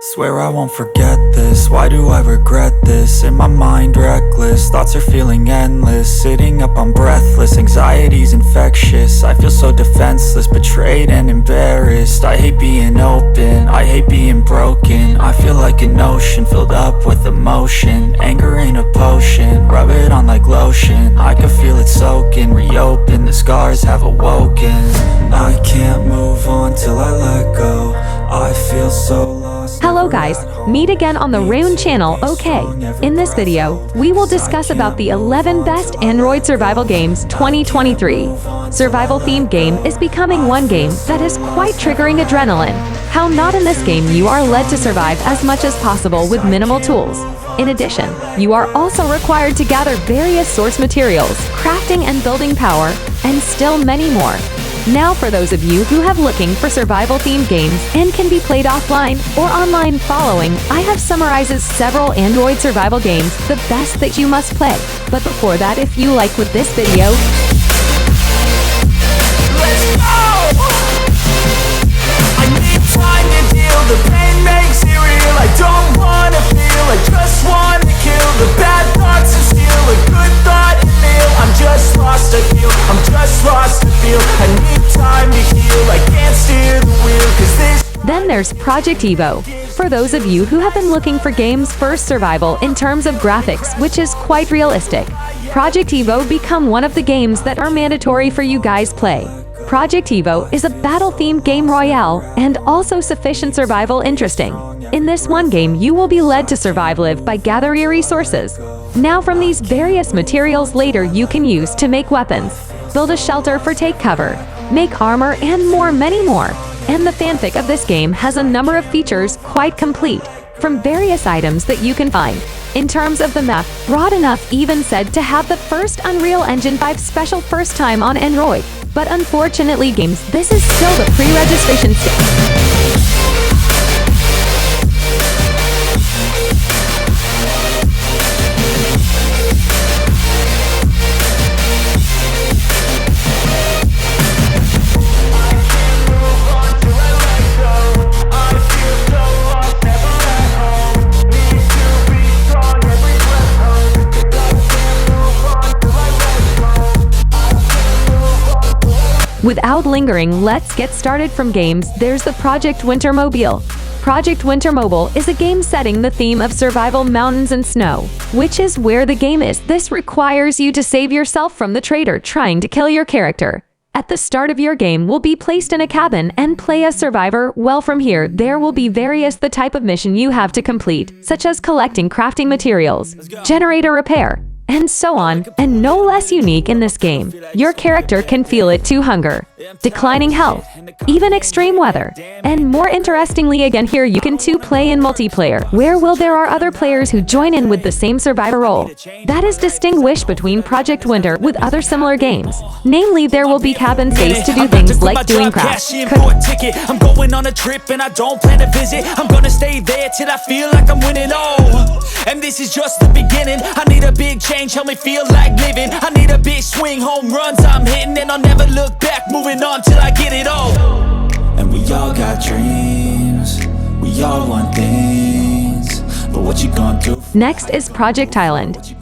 Swear I won't forget this, why do I regret this? In my mind reckless, thoughts are feeling endless. Sitting up, I'm breathless, anxiety's infectious. I feel so defenseless, betrayed and embarrassed. I hate being open, I hate being broken. I feel like an ocean filled up with emotion. Anger ain't a potion, rub it on like lotion. I can feel it soaking, reopen, the scars have awoken. I can't move on till I let go. I feel so lost. Hello guys, meet again on the Rune channel, okay. In this video, we will discuss about the 11 best Android survival games 2023. Survival themed game is becoming one game that is quite triggering adrenaline. How not in this game you are led to survive as much as possible with minimal tools. In addition, you are also required to gather various source materials, crafting and building power, and still many more. Now for those of you who have looking for survival-themed games and can be played offline or online following, I have summarizes several Android survival games, the best that you must play. But before that, if you like with this video, let's go! I need time to deal, the pain makes it real. I don't wanna feel, I just wanna kill the bad thoughts and steal a good thought and feel. I'm just lost, I feel, I'm just lost, I feel. I need time to heal, I can't steer the wheel, cause this. Then there's Project Evo. For those of you who have been looking for games first survival in terms of graphics, which is quite realistic, Project Evo become one of the games that are mandatory for you guys play. Project Evo is a battle-themed game royale and also sufficient survival interesting. In this one game, you will be led to survive live by gather your resources. Now from these various materials later you can use to make weapons, build a shelter for take cover, make armor and many more. And the fanfic of this game has a number of features quite complete, from various items that you can find. In terms of the map, broad enough even said to have the first Unreal Engine 5 special first time on Android. But unfortunately games, this is still the pre-registration stage. Without lingering, let's get started from games. There's the Project Winter Mobile. Project Winter Mobile is a game setting the theme of survival, mountains and snow, which is where the game is. This requires you to save yourself from the traitor trying to kill your character. At the start of your game will be placed in a cabin and play as survivor. Well, from here there will be various the type of mission you have to complete, such as collecting crafting materials, generate or repair, and so on. And no less unique in this game, your character can feel it too: hunger, declining health, even extreme weather. And more interestingly, again here you can too play in multiplayer, where there are other players who join in with the same survivor role. That is distinguished between Project Winter with other similar games. Namely, there will be cabin space to do things like doing crafts. I'm going on a trip and I don't plan to visit. I'm gonna stay there till I feel like I'm winning. Oh, and this is just the beginning. I need a big change, help me feel like living. I need a big swing, home runs I'm hitting, and I'll never look back, moving on till I get it all. And we all got dreams, we all want things, but what you gonna do? Next is Project Island.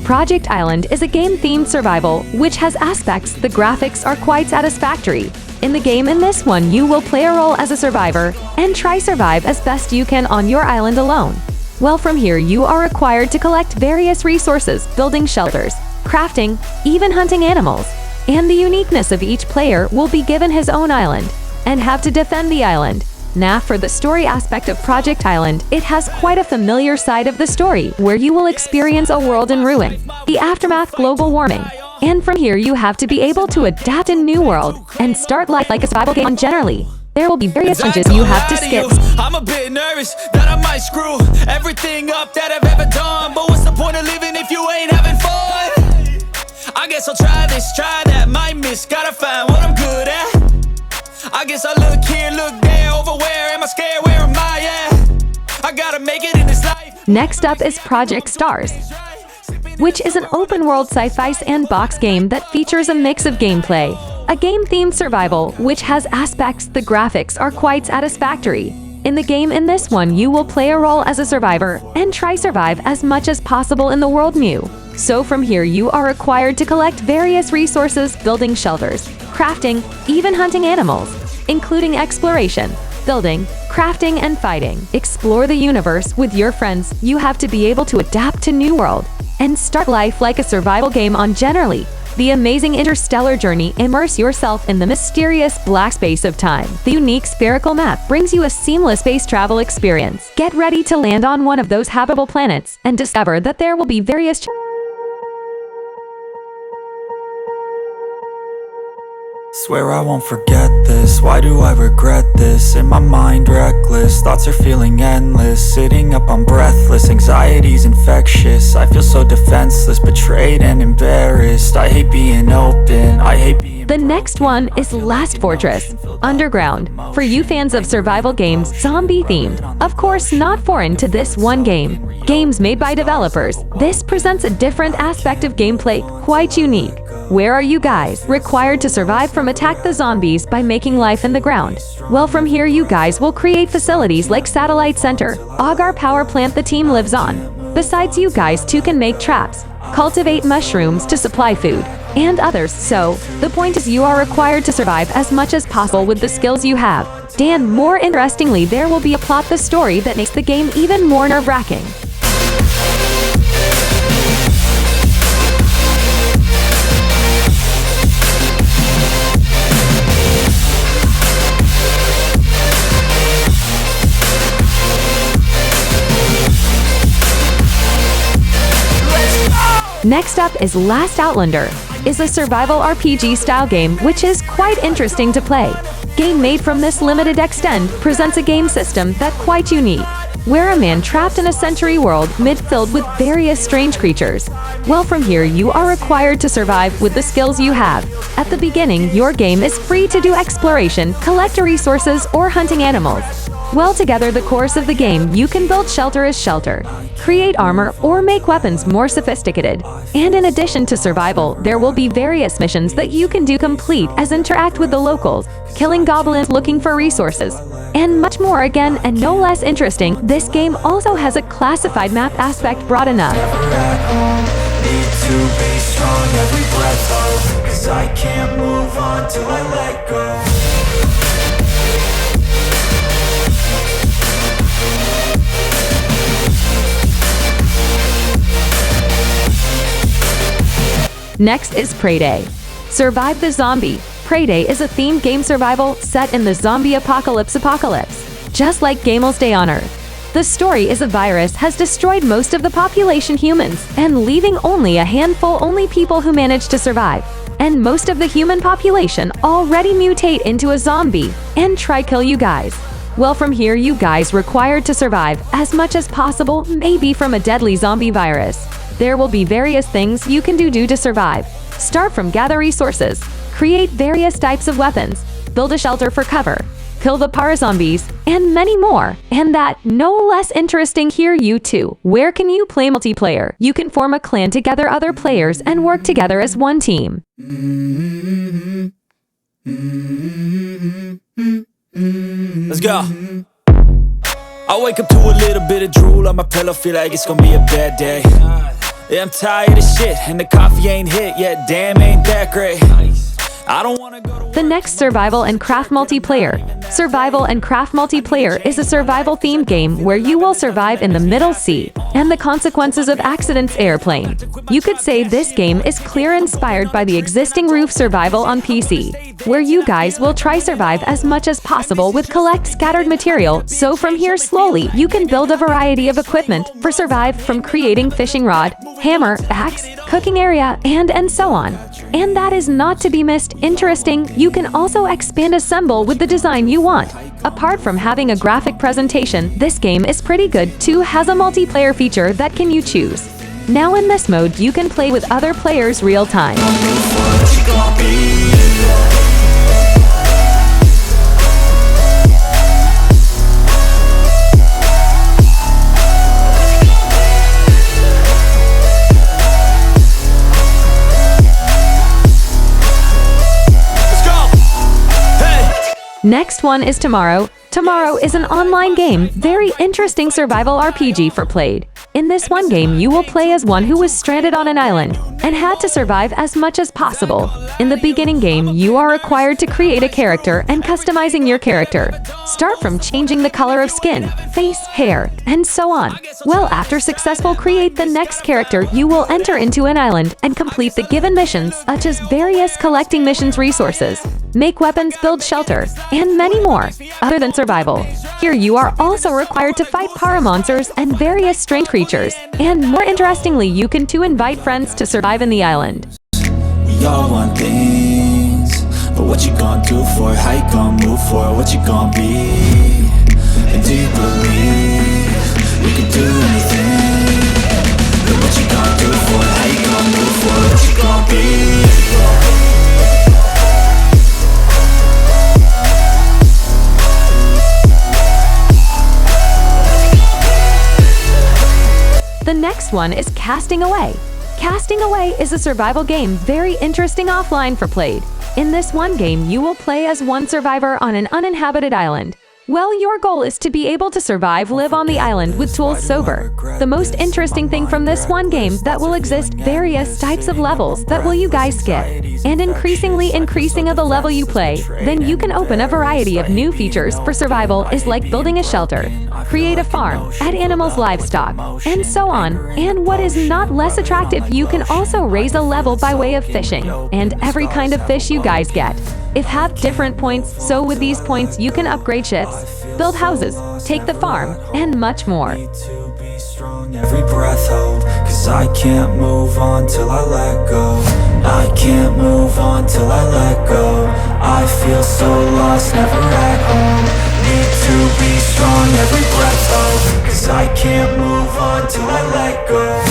Project Island is a game-themed survival which has aspects. The graphics are quite satisfactory. In the game, in this one, you will play a role as a survivor and try survive as best you can on your island alone. Well, from here you are required to collect various resources, building shelters, crafting, even hunting animals. And the uniqueness of each player will be given his own island and have to defend the island. Now for the story aspect of Project Island, it has quite a familiar side of the story where you will experience a world in ruin, the aftermath global warming. And from here you have to be able to adapt in new world and start life like a survival game. Generally, there will be various challenges you have to skip. I'm a bit nervous that I might screw everything up that I've ever done, but what's the point of living if you ain't having fun? I guess I'll try this, try that, might miss, gotta find what I'm good at. I guess I look here, look there, over where am I scared, where am I at? I gotta make it in this life. Next up is Project Stars, which is an open-world sci-fi sandbox game that features a mix of gameplay, a game-themed survival which has aspects. The graphics are quite satisfactory. In this one, you will play a role as a survivor and try survive as much as possible in the world new. So from here, you are required to collect various resources, building shelters, crafting, even hunting animals, including exploration, building, crafting, and fighting. Explore the universe with your friends. You have to be able to adapt to new world and start life like a survival game on generally. The amazing interstellar journey, immerse yourself in the mysterious black space of time. The unique spherical map brings you a seamless space travel experience. Get ready to land on one of those habitable planets and discover that there will be various Swear I won't forget this, why do I regret this? In my mind reckless, thoughts are feeling endless. Sitting up I'm breathless, anxiety's infectious. I feel so defenseless, betrayed and embarrassed. I hate being open, I hate being... The next one is Last Fortress Underground. For you fans of survival games, zombie themed. Of course, not foreign to this one game. Games made by developers. This presents a different aspect of gameplay, quite unique. Where are you guys? Required to survive from attack the zombies by making life in the ground. Well, from here you guys will create facilities like Satellite Center, Agar power plant the team lives on. Besides, you guys too can make traps, cultivate mushrooms to supply food, and others. So, the point is you are required to survive as much as possible with the skills you have. And more interestingly, there will be a plot, the story that makes the game even more nerve-wracking. Next up is Last Outlander. Is a survival RPG style game which is quite interesting to play. Game made from this limited extent presents a game system that quite unique, where a man trapped in a century world filled with various strange creatures. Well, from here you are required to survive with the skills you have. At the beginning, your game is free to do exploration, collect resources, or hunting animals. Well, together the course of the game, you can build shelter as shelter, create armor, or make weapons more sophisticated. And in addition to survival, there will be various missions that you can do complete as interact with the locals, killing goblins, looking for resources, and much more. Again, and no less interesting, this game also has a classified map aspect broad enough. Need to be strong every breath of, 'cause I can't move on till I let go. Next is Prey Day. Survive the Zombie. Prey Day is a themed game survival set in the zombie apocalypse. Just like Gamel's Day on Earth. The story is a virus has destroyed most of the population humans and leaving only a handful people who manage to survive. And most of the human population already mutate into a zombie and try kill you guys. Well, from here you guys required to survive as much as possible, maybe from a deadly zombie virus. There will be various things you can do to survive. Start from gather resources, create various types of weapons, build a shelter for cover, kill the para-zombies, and many more. And that, no less interesting here you too. Where can you play multiplayer? You can form a clan to gather other players and work together as one team. Let's go. I wake up to a little bit of drool on my pillow, feel like it's gonna be a bad day. Yeah, I'm tired of shit, and the coffee ain't hit yet, damn, ain't that great. I don't wanna go to... The next Survival and Craft Multiplayer. Survival and Craft Multiplayer is a survival-themed game where you will survive in the middle sea and the consequences of accidents airplane. You could say this game is clear inspired by the existing roof survival on PC, where you guys will try survive as much as possible with collect scattered material. So from here slowly, you can build a variety of equipment for survive, from creating fishing rod, hammer, axe, cooking area, and so on. And that is not to be missed. Interesting, you can also expand assemble with the design you want. Apart from having a graphic presentation, this game is pretty good too, has a multiplayer feature that can you choose. Now in this mode, you can play with other players real time. Next one is Tomorrow. Tomorrow is an online game, very interesting survival RPG for played. In this one game, you will play as one who was stranded on an island and had to survive as much as possible. In the beginning game, you are required to create a character and customizing your character. Start from changing the color of skin, face, hair, and so on. Well, after successful create the next character, you will enter into an island and complete the given missions, such as various collecting missions resources, make weapons, build shelter, and many more. Other than survival, here you are also required to fight para monsters and various strange creatures. And more interestingly, you can too invite friends to survive in the island. We all want things, but what you gonna do for it? How you gonna move for it? What you gonna be? And do you believe you can do anything? But what you gonna do for it? How you gonna move for it? What you gonna be? The next one is Casting Away. Casting Away is a survival game, very interesting offline for played. In this one game, you will play as one survivor on an uninhabited island. Well, your goal is to be able to survive, live on the island with tools sober. The most interesting thing from this one game that will exist various types of levels that will you guys skip. And increasing of the level you play, then you can open a variety of new features for survival is like building a shelter, create a farm, add animals, livestock, and so on. And what is not less attractive, you can also raise a level by way of fishing, and every kind of fish you guys get. If have different points, so with these points you can upgrade ships, build houses, take the farm, and much more. Every breath hold, cause I can't move on till I let go. I can't move on till I let go. I feel so lost, never at home. Need to be strong, every breath hold, cause I can't move on till I let go.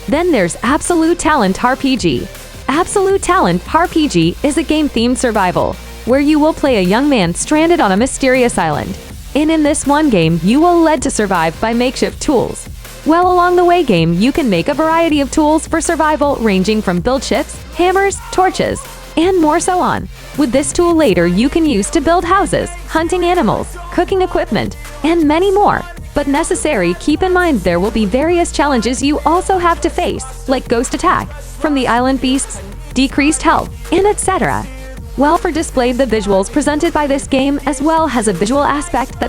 Then there's Absolute Talent RPG. Absolute Talent RPG is a game-themed survival, where you will play a young man stranded on a mysterious island. And in this one game, you will lead to survive by makeshift tools. Well, along the way game, you can make a variety of tools for survival ranging from build ships, hammers, torches, and more so on. With this tool later, you can use to build houses, hunting animals, cooking equipment, and many more. But necessary, keep in mind there will be various challenges you also have to face, like ghost attack from the island beasts, decreased health, and etc. Well, for displayed the visuals presented by this game as well has a visual aspect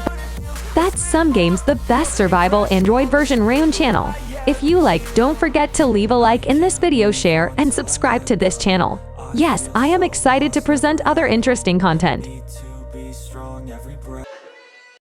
that's some games the best survival Android version Rayon channel. If you like, don't forget to leave a like in this video, share, and subscribe to this channel. Yes, I am excited to present other interesting content. Need to be strong, every breath.